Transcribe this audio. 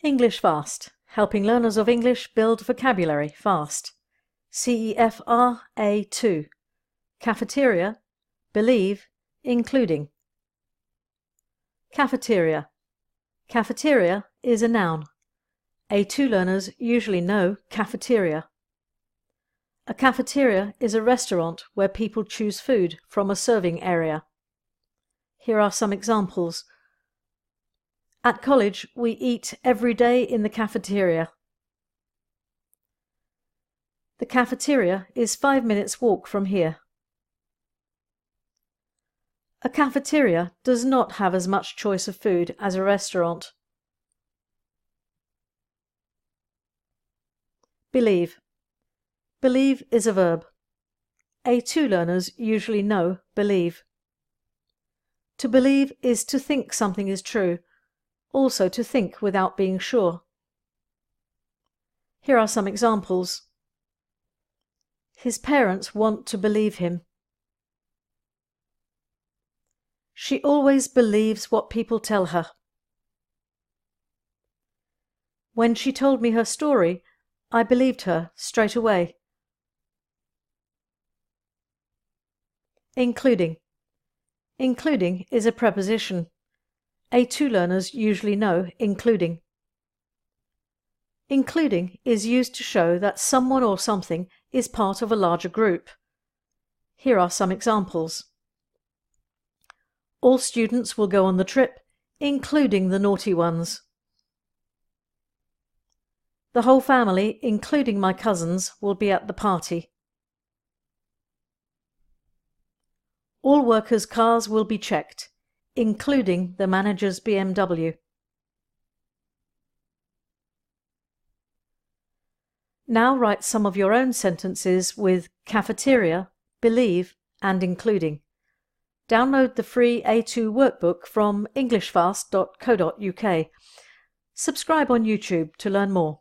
English Fast, helping learners of English build vocabulary fast. CEFR A2. Cafeteria, believe, including. Cafeteria. Cafeteria is a noun. A2 learners usually know cafeteria. A cafeteria is a restaurant where people choose food from a serving area. Here are some examples. At college, we eat every day in the cafeteria. The cafeteria is 5 minutes walk from here. A cafeteria does not have as much choice of food as a restaurant. Believe. Believe is a verb. A2 learners usually know believe. To believe is to think something is true, also to think without being sure. Here are some examples. His parents want to believe him. She always believes what people tell her. When she told me her story, I believed her straight away. Including. Including is a preposition. A2 learners usually know including. Including is used to show that someone or something is part of a larger group. Here are some examples. All students will go on the trip, including the naughty ones. The whole family, including my cousins, will be at the party. All workers' cars will be checked, including the manager's BMW. Now write some of your own sentences with cafeteria, believe, and including. Download the free A2 workbook from englishfast.co.uk. Subscribe on YouTube to learn more.